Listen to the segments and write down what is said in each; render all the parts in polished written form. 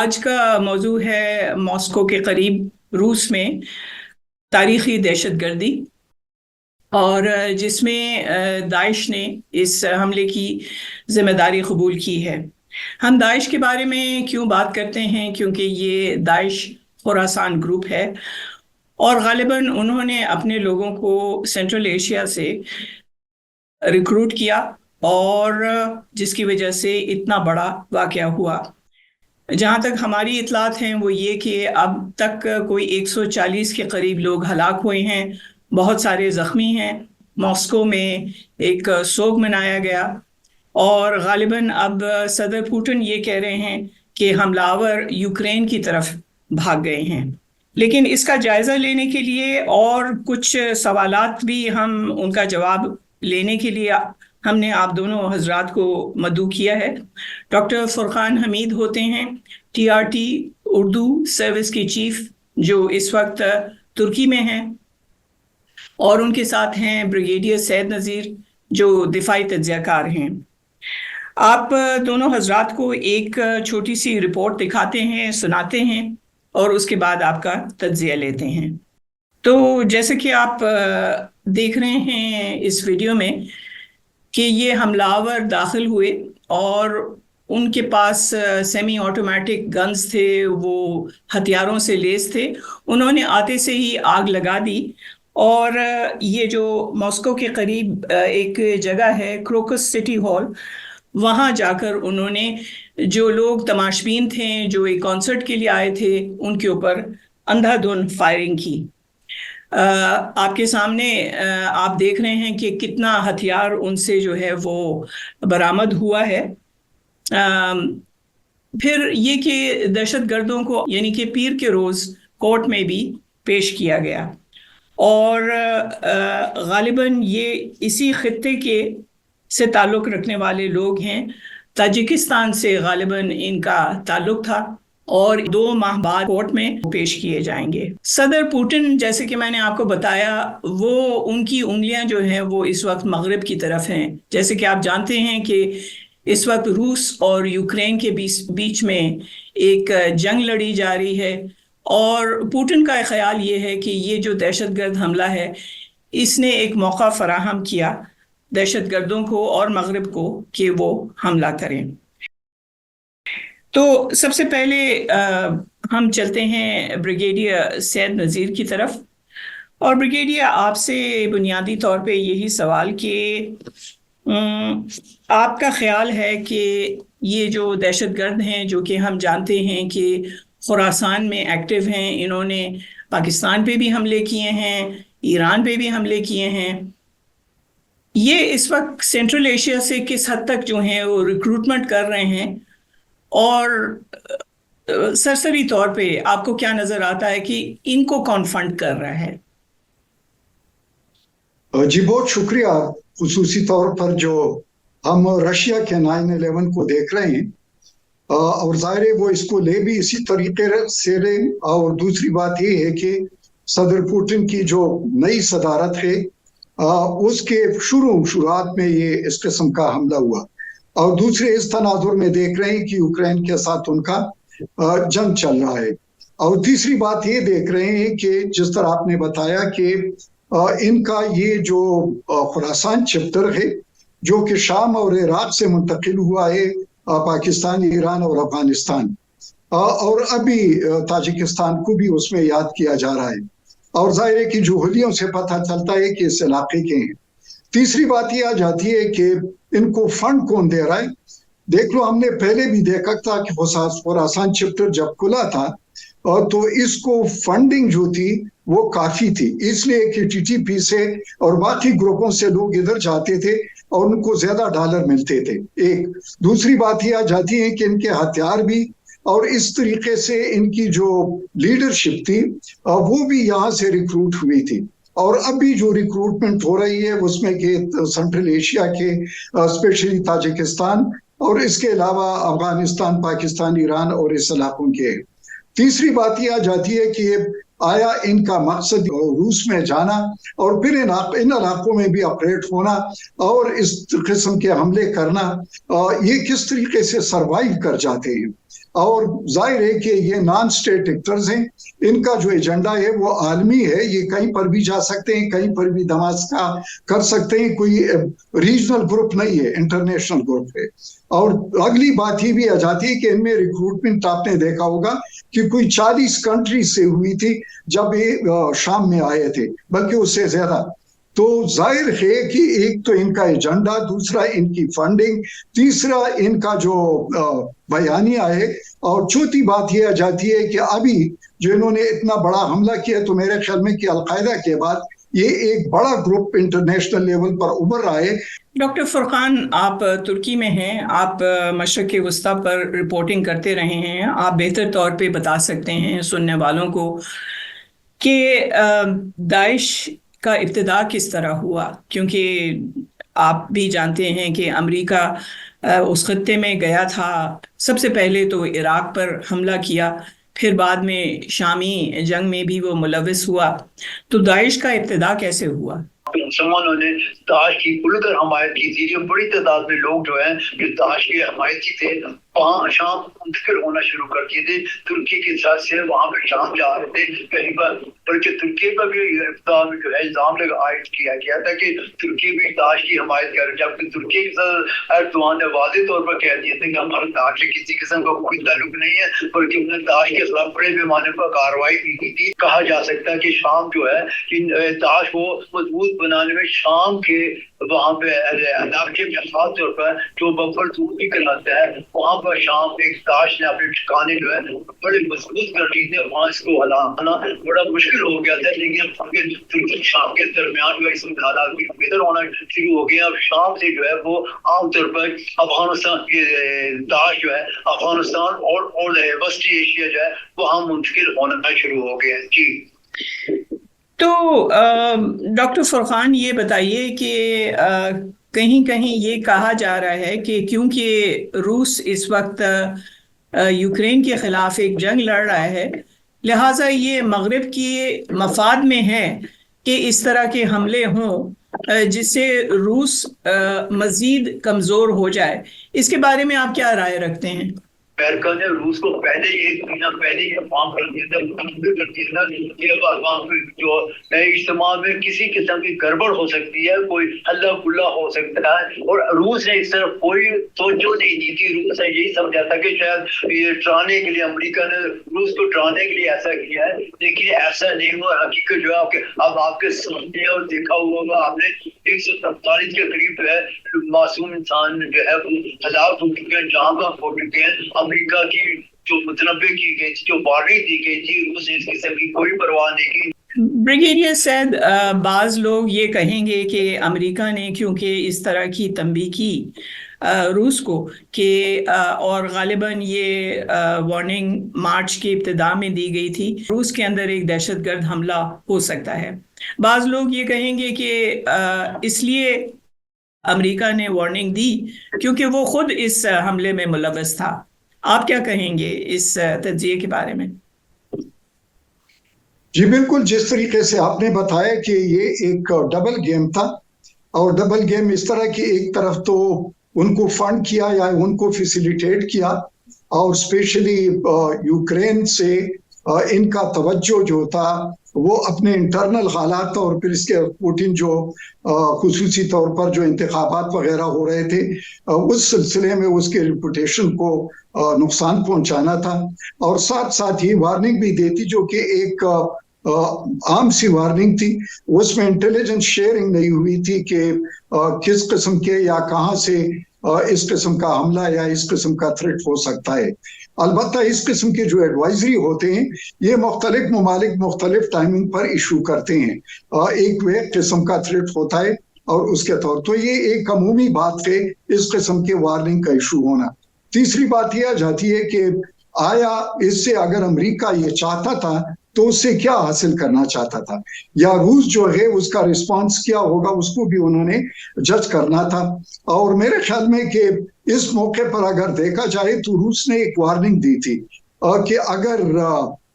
آج کا موضوع ہے ماسکو کے قریب روس میں تاریخی دہشت گردی، اور جس میں داعش نے اس حملے کی ذمہ داری قبول کی ہے۔ ہم داعش کے بارے میں کیوں بات کرتے ہیں؟ کیونکہ یہ داعش خراسان گروپ ہے، اور غالباً انہوں نے اپنے لوگوں کو سینٹرل ایشیا سے ریکروٹ کیا، اور جس کی وجہ سے اتنا بڑا واقعہ ہوا۔ جہاں تک ہماری اطلاعات ہیں وہ یہ کہ اب تک کوئی 140 کے قریب لوگ ہلاک ہوئے ہیں، بہت سارے زخمی ہیں۔ ماسکو میں ایک سوگ منایا گیا، اور غالباً اب صدر پوٹن یہ کہہ رہے ہیں کہ حملہ آور یوکرین کی طرف بھاگ گئے ہیں۔ لیکن اس کا جائزہ لینے کے لیے اور کچھ سوالات بھی ہم ان کا جواب لینے کے لیے ہم نے آپ دونوں حضرات کو مدعو کیا ہے۔ ڈاکٹر فرقان حمید ہوتے ہیں TRT اردو سروس کے چیف، جو اس وقت ترکی میں ہیں، اور ان کے ساتھ ہیں بریگیڈیئر سید نذیر، جو دفاعی تجزیہ کار ہیں۔ آپ دونوں حضرات کو ایک چھوٹی سی رپورٹ دکھاتے ہیں، سناتے ہیں، اور اس کے بعد آپ کا تجزیہ لیتے ہیں۔ تو جیسے کہ آپ دیکھ رہے ہیں اس ویڈیو میں کہ یہ حملہ آور داخل ہوئے، اور ان کے پاس سیمی آٹومیٹک گنز تھے، وہ ہتھیاروں سے لیس تھے۔ انہوں نے آتے سے ہی آگ لگا دی، اور یہ جو ماسکو کے قریب ایک جگہ ہے کروکس سٹی ہال، وہاں جا کر انہوں نے جو لوگ تماشبین تھے، جو ایک کانسرٹ کے لیے آئے تھے، ان کے اوپر اندھا دھند فائرنگ کی۔ آپ کے سامنے آپ دیکھ رہے ہیں کہ کتنا ہتھیار ان سے جو ہے وہ برآمد ہوا ہے۔ پھر یہ کہ دہشت گردوں کو یعنی کہ پیر کے روز کورٹ میں بھی پیش کیا گیا، اور غالباً یہ اسی خطے کے سے تعلق رکھنے والے لوگ ہیں۔ تاجکستان سے غالباً ان کا تعلق تھا، اور 2 ماہ بعد کورٹ میں پیش کیے جائیں گے۔ صدر پوٹن، جیسے کہ میں نے آپ کو بتایا، وہ ان کی انگلیاں جو ہیں وہ اس وقت مغرب کی طرف ہیں۔ جیسے کہ آپ جانتے ہیں کہ اس وقت روس اور یوکرین کے بیچ میں ایک جنگ لڑی جا رہی ہے، اور پوٹن کا خیال یہ ہے کہ یہ جو دہشت گرد حملہ ہے، اس نے ایک موقع فراہم کیا دہشت گردوں کو اور مغرب کو کہ وہ حملہ کریں۔ تو سب سے پہلے ہم چلتے ہیں بریگیڈیئر سید نذیر کی طرف، اور بریگیڈیئر آپ سے بنیادی طور پہ یہی سوال کہ آپ کا خیال ہے کہ یہ جو دہشت گرد ہیں، جو کہ ہم جانتے ہیں کہ خراسان میں ایکٹیو ہیں، انہوں نے پاکستان پہ بھی حملے کیے ہیں، ایران پہ بھی حملے کیے ہیں، یہ اس وقت سینٹرل ایشیا سے کس حد تک جو ہیں وہ ریکروٹمنٹ کر رہے ہیں، اور سرسری طور پہ آپ کو کیا نظر آتا ہے کہ ان کو کون فنڈ کر رہا ہے؟ جی بہت شکریہ۔ خصوصی طور پر جو ہم رشیا کے 9/11 کو دیکھ رہے ہیں، اور ظاہر ہے وہ اس کو لے بھی اسی طریقے سے لیں، اور دوسری بات یہ ہے کہ صدر پوٹن کی جو نئی صدارت ہے اس کے شروعات میں یہ اس قسم کا حملہ ہوا، اور دوسرے اس تناظر میں دیکھ رہے ہیں کہ یوکرین کے ساتھ ان کا جنگ چل رہا ہے، اور تیسری بات یہ دیکھ رہے ہیں کہ جس طرح آپ نے بتایا کہ ان کا یہ جو خراسان چیپٹر ہے، جو کہ شام اور عراق سے منتقل ہوا ہے پاکستان، ایران اور افغانستان، اور ابھی تاجکستان کو بھی اس میں یاد کیا جا رہا ہے، اور ظاہر ہے کہ جوہریوں سے پتہ چلتا ہے کہ اس علاقے کے ہیں۔ تیسری بات یہ آ جاتی ہے کہ ان کو فنڈ کون دے رہا ہے۔ دیکھ لو، ہم نے پہلے بھی دیکھا تھا کہ خراسان چیپٹر جب کھلا تھا تو اس کو فنڈنگ جو تھی وہ کافی تھی، اس لیے کہ TTP سے اور باقی گروپوں سے لوگ ادھر جاتے تھے اور ان کو زیادہ ڈالر ملتے تھے۔ ایک دوسری بات یہ آ جاتی ہے کہ ان کے ہتھیار بھی، اور اس طریقے سے ان کی جو لیڈرشپ تھی وہ بھی یہاں سے ریکروٹ ہوئی تھی، اور ابھی جو ریکروٹمنٹ ہو رہی ہے اس میں کہ سینٹرل ایشیا کے اسپیشلی تاجکستان، اور اس کے علاوہ افغانستان، پاکستان، ایران اور اس علاقوں کے۔ تیسری بات یہ آ جاتی ہے کہ آیا ان کا مقصد روس میں جانا اور پھر ان علاقوں میں بھی آپریٹ ہونا اور اس قسم کے حملے کرنا، یہ کس طریقے سے سروائیو کر جاتے ہیں؟ اور ظاہر ہے کہ یہ نان اسٹیٹ ایکٹرز ہیں، ان کا جو ایجنڈا ہے وہ عالمی ہے، یہ کہیں پر بھی جا سکتے ہیں، کہیں پر بھی دھماکہ کر سکتے ہیں، کوئی ریجنل گروپ نہیں ہے، انٹرنیشنل گروپ ہے۔ اور اگلی بات یہ بھی آ جاتی ہے کہ ان میں ریکروٹمنٹ آپ نے دیکھا ہوگا کہ کوئی 40 کنٹریز سے ہوئی تھی جب یہ شام میں آئے تھے، بلکہ اس سے زیادہ۔ تو ظاہر ہے کہ ایک تو ان کا ایجنڈا، دوسرا ان کی فنڈنگ، تیسرا ان کا جو بیانیہ ہے، اور چوتھی بات یہ آ جاتی ہے کہ ابھی جو انہوں نے اتنا بڑا حملہ کیا تو میرے خیال میں کہ القاعدہ کے بعد یہ ایک بڑا گروپ انٹرنیشنل لیول پر ابھر رہا ہے۔ ڈاکٹر فرقان، آپ ترکی میں ہیں، آپ مشرق وسطیٰ پر رپورٹنگ کرتے رہے ہیں، آپ بہتر طور پہ بتا سکتے ہیں سننے والوں کو کہ داعش کا ابتدا کس طرح ہوا، کیونکہ آپ بھی جانتے ہیں کہ امریکہ اس خطے میں گیا تھا، سب سے پہلے تو عراق پر حملہ کیا، پھر بعد میں شامی جنگ میں بھی وہ ملوث ہوا، تو داعش کا ابتدا کیسے ہوا؟ مسلمانوں نے داعش کی کھل کر حمایت کی تھی، بڑی تعداد میں لوگ جو ہیں جو داعش کے حمایتی تھے وہاں شام منتقل ہونا شروع کر دیے تھے، ترکی کے ساتھ سے وہاں پہ شام جا رہے تھے کہیں پر، بلکہ ترکی پر بھی ابتدا میں جو ہے الزام عائد کیا گیا تھا کہ ترکی بھی داعش کی حمایت کر رہے، جبکہ ترکی کے ساتھ ایردوان نے واضح طور پر کہہ دیا تھا کہ ہمارا داعش سے کسی قسم کا کوئی تعلق نہیں ہے، بلکہ انہوں نے داعش کے خلاف بڑے پیمانے پر کارروائی بھی کی تھی۔ کہا جا سکتا ہے کہ شام جو ہے کہ داعش کو مضبوط بنانے میں شام کے وہاں پہ علاقے میں خاص طور پر جو بفر زون بھی کہلاتا ہے وہاں پر شام ایک داعش نے اپنے ٹھکانے جو ہے بڑے مضبوط کر دی تھے، وہاں اس کو ہلانا بڑا مشکل ہو گیا تھا، لیکن ترکی شام کے درمیان جو ہے اس میں حالات بھی بہتر ہونا شروع ہو گئے، اور شام سے جو ہے وہ عام طور پر افغانستان کے داعش جو ہے افغانستان اور وسطی ایشیا جو ہے وہاں منتقل ہونا شروع ہو گیا۔ جی تو ڈاکٹر فرقان یہ بتائیے کہ کہیں کہیں یہ کہا جا رہا ہے کہ کیونکہ روس اس وقت یوکرین کے خلاف ایک جنگ لڑ رہا ہے، لہٰذا یہ مغرب کی مفاد میں ہے کہ اس طرح کے حملے ہوں جس سے روس مزید کمزور ہو جائے۔ اس کے بارے میں آپ کیا رائے رکھتے ہیں؟ امریکہ نے روس کو پہلے ایک مہینہ پہلے ہی افواہ کر دیا تھا کہ جو اجتماع میں کسی قسم کی گڑبڑ ہو سکتی ہے، کوئی ہلا گلا ہو سکتا ہے، اور روس نے اس طرف کوئی توجہ نہیں دی تھی۔ روس نے یہی سمجھا تھا کہ شاید یہ ڈرانے کے لیے امریکہ نے روس کو ڈرانے کے لیے ایسا کیا ہے، لیکن ایسا نہیں ہوا۔ حقیقت جو ہے اب آپ کے سامنے اور دیکھا ہوا ہوگا آپ نے 147 کے قریب جو ہے معصوم انسان جو ہے وہ ہلاک ہو چکے ہیں، جہاں پر ہو چکے ہیں۔ امریکہ کی جو متنبع کی گئی تھی، جو وارننگ دی گئی تھی، روس نے اس قسم کی کوئی پرواہ نہیں کی۔ بریگیڈیئر سید، بعض لوگ یہ کہیں گے کہ امریکہ نے کیونکہ اس طرح کی تنبیہ کی روس کو کہ اور غالباً یہ وارننگ مارچ کی ابتدا میں دی گئی تھی، روس کے اندر ایک دہشت گرد حملہ ہو سکتا ہے۔ بعض لوگ یہ کہیں گے کہ اس لیے امریکہ نے وارننگ دی کیونکہ وہ خود اس حملے میں ملوث تھا۔ آپ کیا کہیں گے اس تجزیے کے بارے میں؟ جی بالکل، جس طریقے سے آپ نے بتایا کہ یہ ایک ڈبل گیم تھا، اور ڈبل گیم اس طرح کی ایک طرف تو ان کو فنڈ کیا یا ان کو فیسیلیٹیٹ کیا، اور اسپیشلی یوکرین سے ان کا توجہ جو تھا وہ اپنے انٹرنل حالات، اور پھر اس کے پوٹن جو خصوصی طور پر جو انتخابات وغیرہ ہو رہے تھے اس سلسلے میں اس کے ریپوٹیشن کو نقصان پہنچانا تھا، اور ساتھ ساتھ ہی وارننگ بھی دیتی جو کہ ایک عام سی وارننگ تھی، اس میں انٹیلیجنس شیئرنگ نہیں ہوئی تھی کہ کس قسم کے یا کہاں سے اس قسم کا حملہ یا اس قسم کا تھریٹ ہو سکتا ہے۔ البتہ اس قسم کے جو ایڈوائزری ہوتے ہیں یہ مختلف ممالک مختلف ٹائمنگ پر ایشو کرتے ہیں، ایک قسم کا تھریٹ ہوتا ہے اور اس کے طور تو یہ ایک عمومی بات ہے اس قسم کے وارننگ کا ایشو ہونا۔ تیسری بات یہ آ جاتی ہے کہ آیا اس سے اگر امریکہ یہ چاہتا تھا تو اس سے کیا حاصل کرنا چاہتا تھا، یا روس جو ہے اس کا رسپانس کیا ہوگا اس کو بھی انہوں نے جج کرنا تھا۔ اور میرے خیال میں کہ اس موقع پر اگر دیکھا جائے تو روس نے ایک وارننگ دی تھی کہ اگر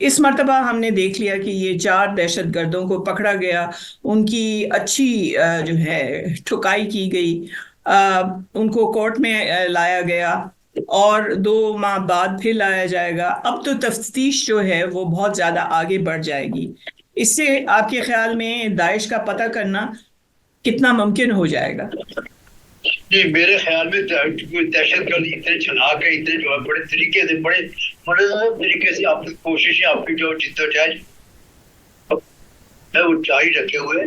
اس مرتبہ ہم نے دیکھ لیا کہ یہ 4 دہشت گردوں کو پکڑا گیا، ان کی اچھی جو ہے ٹھکائی کی گئی، ان کو کورٹ میں لایا گیا اور 2 ماہ بعد پھر لایا جائے گا۔ اب تو تفتیش جو ہے وہ بہت زیادہ آگے بڑھ جائے گی۔ اس سے آپ کے خیال میں داعش کا پتہ کرنا کتنا ممکن ہو جائے گا؟ جی میرے خیال میں دہشت گرد اتنے چلاک ہے، اتنے جو ہے بڑے طریقے سے بڑے طریقے سے آپ کی کوششیں، آپ کی جو جدوجہد ہے وہ جاری رکھے ہوئے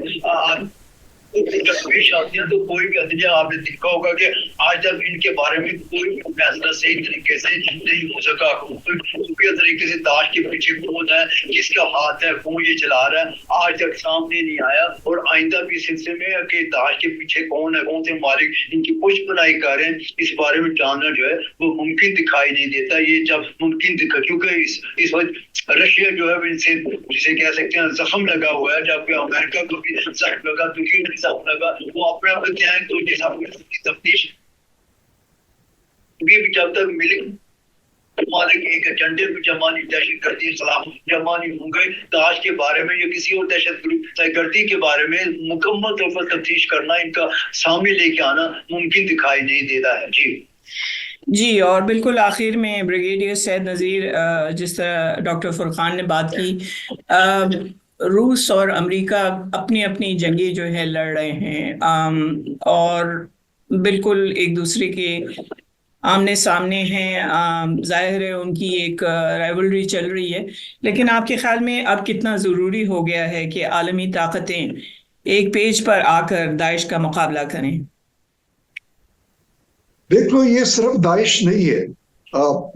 پیش آتی ہیں۔ تو کوئی بھی عدلیہ آپ نے دیکھا ہوگا کہ آج تک ان کے بارے میں کوئی بھی فیصلہ صحیح طریقے سے نہیں ہو سکا۔ خفیہ طریقے سے داعش کے پیچھے کون ہے، کس کا ہاتھ ہے، کون یہ چلا رہا ہے، آج تک سامنے نہیں آیا۔ اور آئندہ بھی اس سلسلے میں کہ داعش کے پیچھے کون ہے، کون سے مالک ان کی پشت بنائی کر رہے ہیں، اس بارے میں جاننا جو ہے وہ ممکن دکھائی نہیں دیتا۔ یہ جب ممکن دکھا، کیونکہ اس وقت رشیا جو ہے ان سے جسے کہہ سکتے ہیں زخم لگا ہوا ہے، جبکہ امریکہ کو بھی زخم لگا، ترکی کو بھی زخم لگا۔ وہ اپنے آپ کیا ہے تو جیسا تفتیش بھی جب تک ملک مالک ایک ایجنڈے پہ جمانی دہشت گردی خلاف جمانی ہوں گے، داعش کے بارے میں یا کسی اور دہشت گردی کے بارے میں مکمل طور پر تفتیش کرنا، ان کا سامنے لے کے آنا ممکن دکھائی نہیں دیتا ہے۔ جی اور بالکل آخر میں بریگیڈیئر سید نذیر، جس طرح ڈاکٹر فرقان نے بات کی، روس اور امریکہ اپنی اپنی جنگیں جو ہے لڑ رہے ہیں اور بالکل ایک دوسرے کے آمنے سامنے ہیں۔ ظاہر ہے ان کی ایک رائیولری چل رہی ہے، لیکن آپ کے خیال میں اب کتنا ضروری ہو گیا ہے کہ عالمی طاقتیں ایک پیج پر آ کر داعش کا مقابلہ کریں؟ دیکھ لو، یہ صرف داعش نہیں ہے،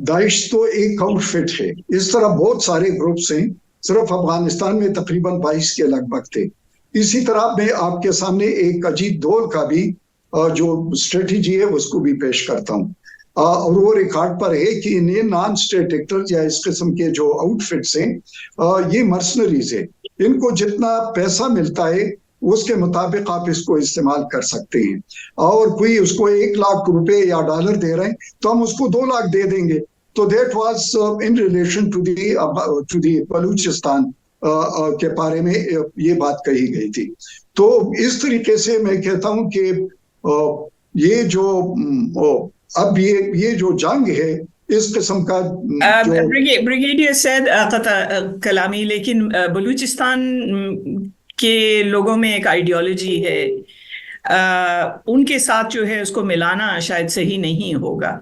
داعش تو ایک آؤٹ فٹ ہے۔ اس طرح بہت سارے گروپس ہیں، صرف افغانستان میں تقریباً 22 کے لگ بھگ تھے۔ اسی طرح میں آپ کے سامنے ایک اجیت دول کا بھی جو اسٹریٹجی ہے اس کو بھی پیش کرتا ہوں، اور وہ ریکارڈ پر ہے کہ یہ نان اسٹیٹ ایکٹر یا اس قسم کے جو آؤٹ فٹس ہیں یہ مرسنریز ہے۔ ان کو جتنا پیسہ ملتا ہے اس کے مطابق آپ اس کو استعمال کر سکتے ہیں، اور کوئی اس کو 1 لاکھ روپے یا ڈالر دے رہے ہیں تو ہم اس کو 2 لاکھ دے دیں گے۔ تو that was in relation to the Balochistan کے بارے میں یہ بات کہی گئی تھی۔ تو اس طریقے سے میں کہتا ہوں کہ یہ جو اب یہ جو جنگ ہے اس قسم کا بریگیڈیئر سید کلامی، لیکن بلوچستان کے لوگوں میں ایک آئیڈیالوجی ہے، ان کے ساتھ جو ہے اس کو ملانا شاید صحیح نہیں ہوگا۔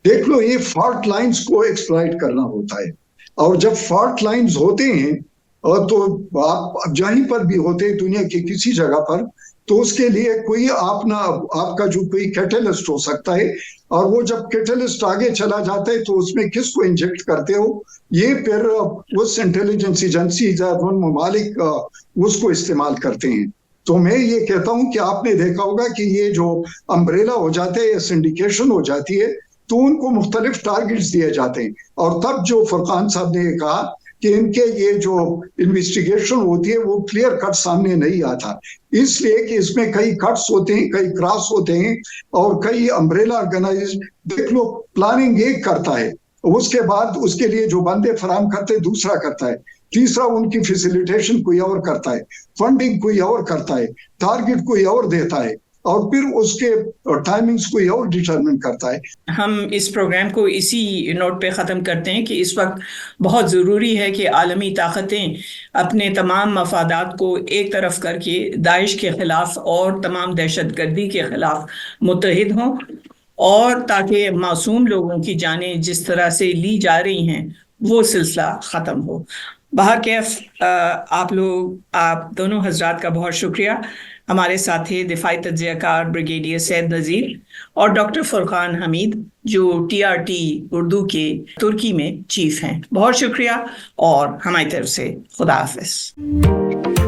دیکھ لو، یہ فالٹ لائنز کو ایکسپلائٹ کرنا ہوتا ہے، اور جب فالٹ لائنز ہوتے ہیں تو آپ جہیں پر بھی ہوتے ہیں دنیا کی کسی جگہ پر، تو اس کے لیے کوئی آپ کا جو کوئی کیٹلسٹ ہو سکتا ہے، اور وہ جب کیٹلسٹ آگے چلا جاتا ہے تو اس میں کس کو انجیکٹ کرتے ہو، یہ پھر اس انٹیلیجنس ایجنسی ممالک اس کو استعمال کرتے ہیں۔ تو میں یہ کہتا ہوں کہ آپ نے دیکھا ہوگا کہ یہ جو امبریلا ہو جاتے ہیں، سنڈیکیشن ہو جاتی ہے، تو ان کو مختلف ٹارگٹس دیے جاتے ہیں، اور تب جو فرقان صاحب نے کہا کہ ان کے یہ جو انویسٹیگیشن ہوتی ہے وہ کلیئر کٹ سامنے نہیں آتا، اس لیے کہ اس میں کئی کٹس ہوتے ہیں، کئی کراس ہوتے ہیں، اور کئی امبریلا آرگنائز۔ دیکھ لو، پلاننگ ایک کرتا ہے، اس کے بعد اس کے لیے جو بندے فراہم کرتے دوسرا کرتا ہے، تیسرا ان کی فیسیلیٹیشن کوئی اور کرتا ہے، فنڈنگ کوئی اور کرتا ہے، ٹارگٹ کوئی اور دیتا ہے، اور پھر اس کے ٹائمنگز کوئی اور ڈیٹرمن کرتا ہے۔ ہم اس پروگرام کو اسی نوٹ پہ ختم کرتے ہیں کہ اس وقت بہت ضروری ہے کہ عالمی طاقتیں اپنے تمام مفادات کو ایک طرف کر کے داعش کے خلاف اور تمام دہشت گردی کے خلاف متحد ہوں، اور تاکہ معصوم لوگوں کی جانیں جس طرح سے لی جا رہی ہیں وہ سلسلہ ختم ہو۔ بہرکیف آپ دونوں حضرات کا بہت شکریہ۔ ہمارے ساتھی دفاعی تجزیہ کار بریگیڈیئر سید نذیر اور ڈاکٹر فرقان حمید، جو TRT اردو کے ترکی میں چیف ہیں، بہت شکریہ، اور ہماری طرف سے خدا حافظ۔